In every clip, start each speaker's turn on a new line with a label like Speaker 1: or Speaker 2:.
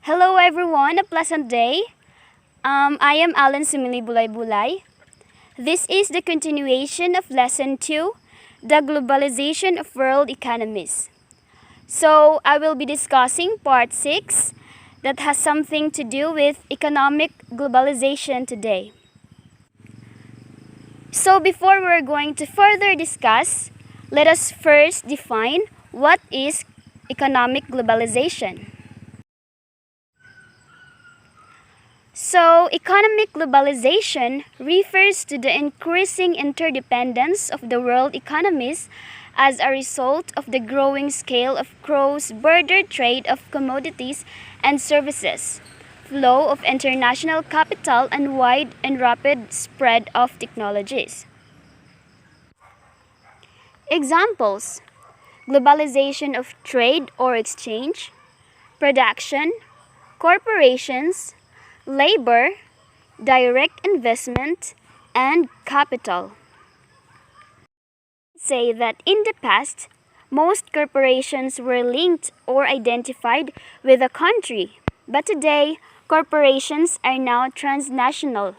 Speaker 1: Hello everyone, a pleasant day. I am Alan Sumili Bulay Bulay. This is the continuation of Lesson 2, the globalization of world economies. So I will be discussing Part 6 that has something to do with economic globalization today. So before we're going to further discuss, let us first define what is economic globalization. So, economic globalization refers to the increasing interdependence of the world economies as a result of the growing scale of cross-border trade of commodities and services, flow of international capital, and wide and rapid spread of technologies. Examples: globalization of trade or exchange, production, corporations, labor, direct investment, and capital. Say that in the past, most corporations were linked or identified with a country, but today, corporations are now transnational.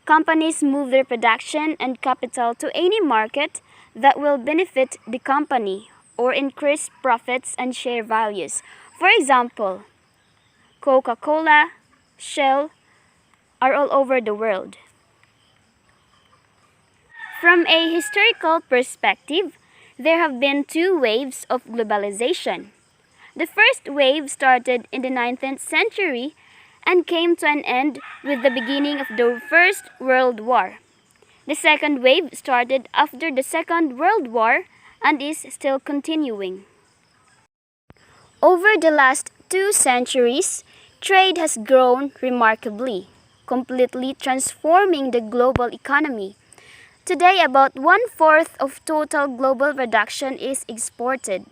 Speaker 1: Companies move their production and capital to any market that will benefit the company or increase profits and share values. For example, Coca-Cola, Shell are all over the world. From a historical perspective, there have been two waves of globalization. The first wave started in the 19th century and came to an end with the beginning of the First World War. The second wave started after the Second World War and is still continuing. Over the last 2 centuries, trade has grown remarkably, completely transforming the global economy. Today, about 1/4 of total global production is exported.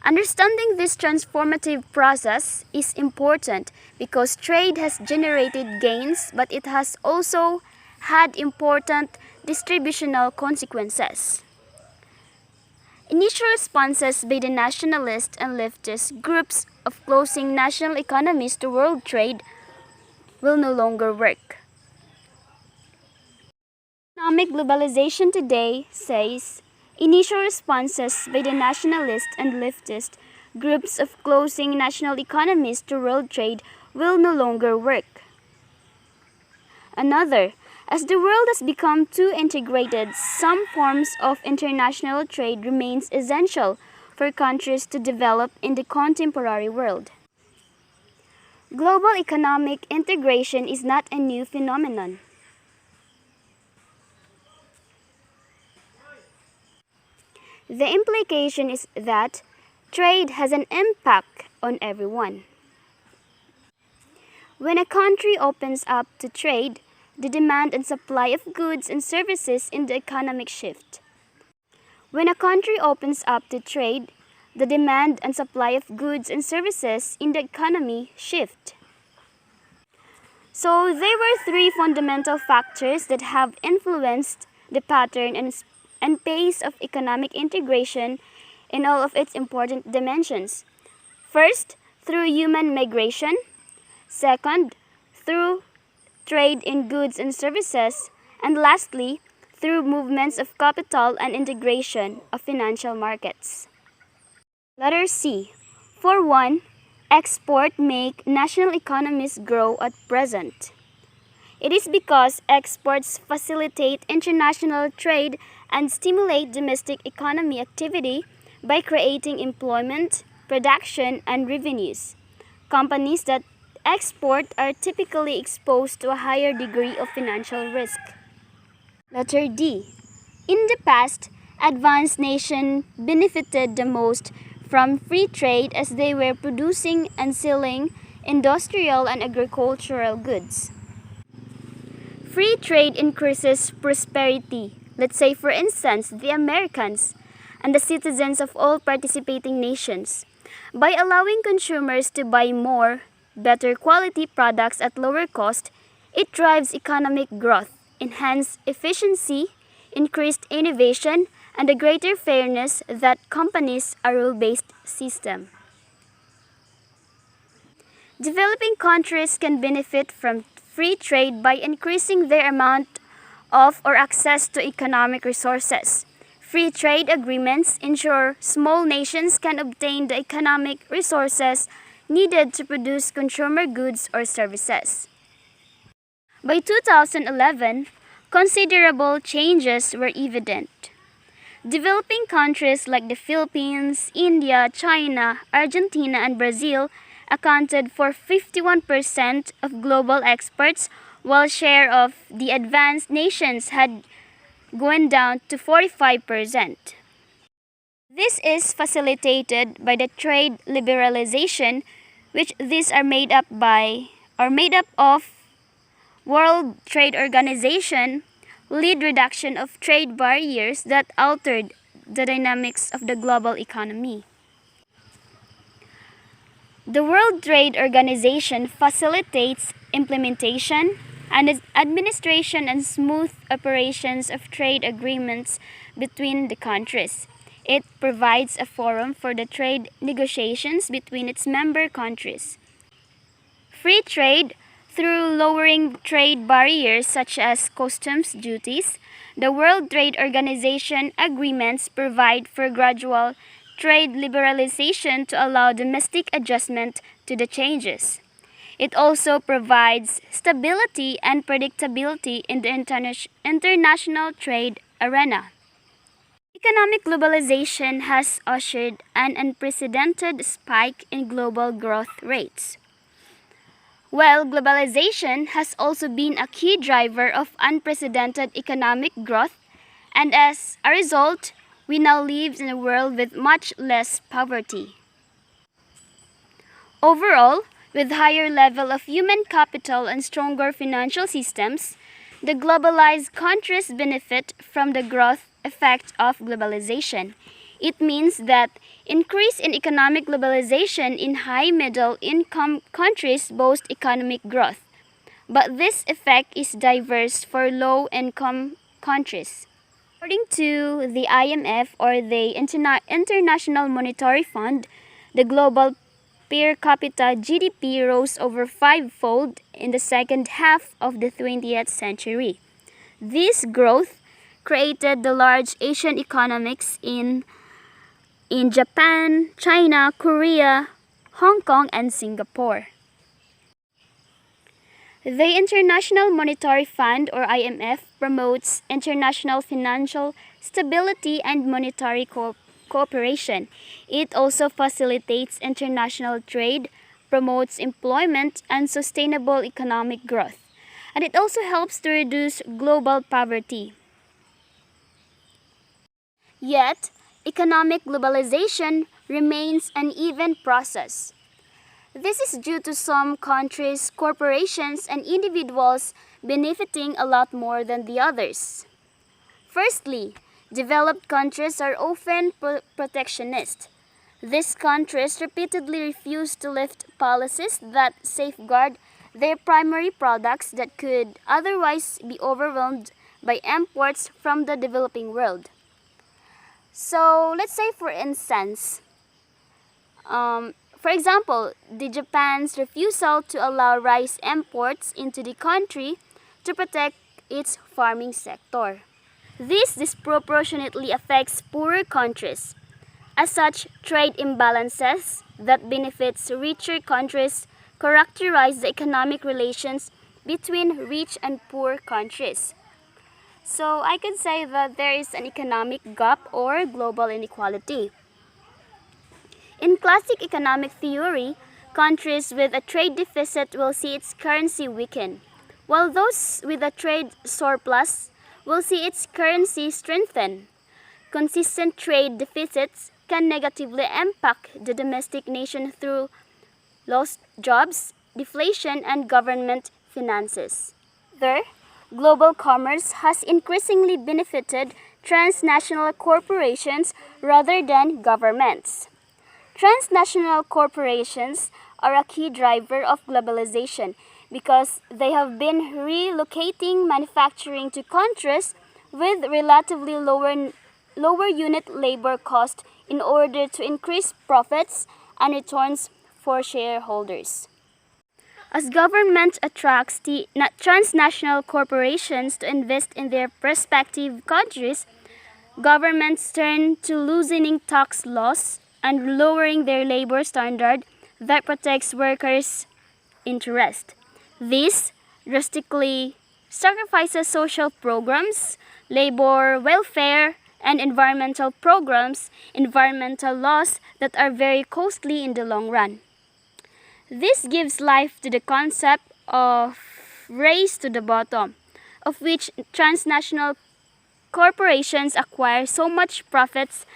Speaker 1: Understanding this transformative process is important because trade has generated gains, but it has also had important distributional consequences. Initial responses by the nationalist and leftist groups of closing national economies to world trade will no longer work. Economic globalization today says initial responses by the nationalist and leftist groups of closing national economies to world trade will no longer work. Another, as the world has become too integrated, some forms of international trade remains essential for countries to develop in the contemporary world. Global economic integration is not a new phenomenon. The implication is that trade has an impact on everyone. When a country opens up to trade, the demand and supply of goods and services in the economic shift. When a country opens up to trade, the demand and supply of goods and services in the economy shift. So there were three fundamental factors that have influenced the pattern and pace of economic integration in all of its important dimensions. First, through human migration. Second, through trade in goods and services. And lastly, through movements of capital and integration of financial markets. Letter C. For one, export make national economies grow at present. It is because exports facilitate international trade and stimulate domestic economy activity by creating employment, production, and revenues. Companies that export are typically exposed to a higher degree of financial risk. Letter D. In the past, advanced nations benefited the most from free trade as they were producing and selling industrial and agricultural goods. Free trade increases prosperity. Let's say, for instance, the Americans and the citizens of all participating nations. By allowing consumers to buy more, better quality products at lower cost, it drives economic growth, enhanced efficiency, increased innovation, and a greater fairness that accompanies a rule-based system. Developing countries can benefit from free trade by increasing their amount of or access to economic resources. Free trade agreements ensure small nations can obtain the economic resources needed to produce consumer goods or services. By 2011, considerable changes were evident. Developing countries like the Philippines, India, China, Argentina, and Brazil accounted for 51% of global exports, while share of the advanced nations had gone down to 45%. This is facilitated by the trade liberalization, which these are made up of World Trade Organization lead reduction of trade barriers that altered the dynamics of the global economy. The World Trade Organization facilitates implementation and administration and smooth operations of trade agreements between the countries. It provides a forum for the trade negotiations between its member countries. Free trade through lowering trade barriers such as customs duties, the World Trade Organization agreements provide for gradual trade liberalization to allow domestic adjustment to the changes. It also provides stability and predictability in the international trade arena. Economic globalization has ushered an unprecedented spike in global growth rates. Well, globalization has also been a key driver of unprecedented economic growth, and as a result, we now live in a world with much less poverty. Overall, with higher level of human capital and stronger financial systems, the globalized countries benefit from the growth effect of globalization. It means that increase in economic globalization in high middle income countries boost economic growth. But this effect is diverse for low income countries. According to the IMF or the International Monetary Fund, the global per capita GDP rose over fivefold in the second half of the 20th century. This growth created the large Asian economies in Japan, China, Korea, Hong Kong, and Singapore. The International Monetary Fund or IMF promotes international financial stability and monetary cooperation. It also facilitates international trade, promotes employment and sustainable economic growth, and it also helps to reduce global poverty. Yet, economic globalization remains an uneven process. This is due to some countries, corporations, and individuals benefiting a lot more than the others. Firstly, developed countries are often protectionist. These countries repeatedly refuse to lift policies that safeguard their primary products that could otherwise be overwhelmed by imports from the developing world. So let's say for instance, for example, the Japan's refusal to allow rice imports into the country to protect its farming sector. This disproportionately affects poorer countries. As such, trade imbalances that benefits richer countries characterize the economic relations between rich and poor countries. So I could say that there is an economic gap or global inequality. In classic economic theory, countries with a trade deficit will see its currency weaken, while those with a trade surplus will see its currency strengthen. Consistent trade deficits can negatively impact the domestic nation through lost jobs, deflation, and government finances. Third, global commerce has increasingly benefited transnational corporations rather than governments. Transnational corporations are a key driver of globalization because they have been relocating manufacturing to countries with relatively lower unit labor cost in order to increase profits and returns for shareholders. As government attracts the transnational corporations to invest in their respective countries, governments turn to loosening tax laws and lowering their labor standard that protects workers' interest. This drastically sacrifices social programs, labor welfare, and environmental laws that are very costly in the long run. This gives life to the concept of race to the bottom, of which transnational corporations acquire so much profits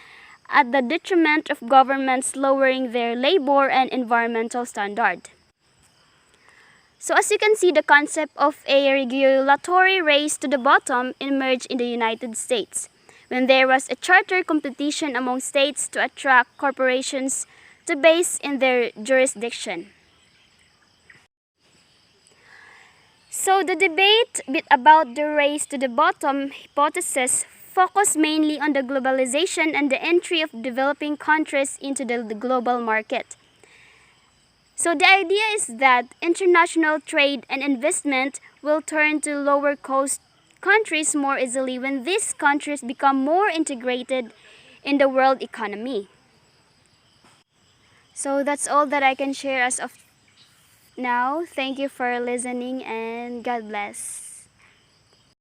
Speaker 1: at the detriment of governments lowering their labor and environmental standard. So as you can see, the concept of a regulatory race to the bottom emerged in the United States, when there was a charter competition among states to attract corporations to base in their jurisdiction. So the debate about the race to the bottom hypothesis focused mainly on the globalization and the entry of developing countries into the global market. So the idea is that international trade and investment will turn to lower cost countries more easily when these countries become more integrated in the world economy. So that's all that I can share as of now. Thank you for listening and God bless.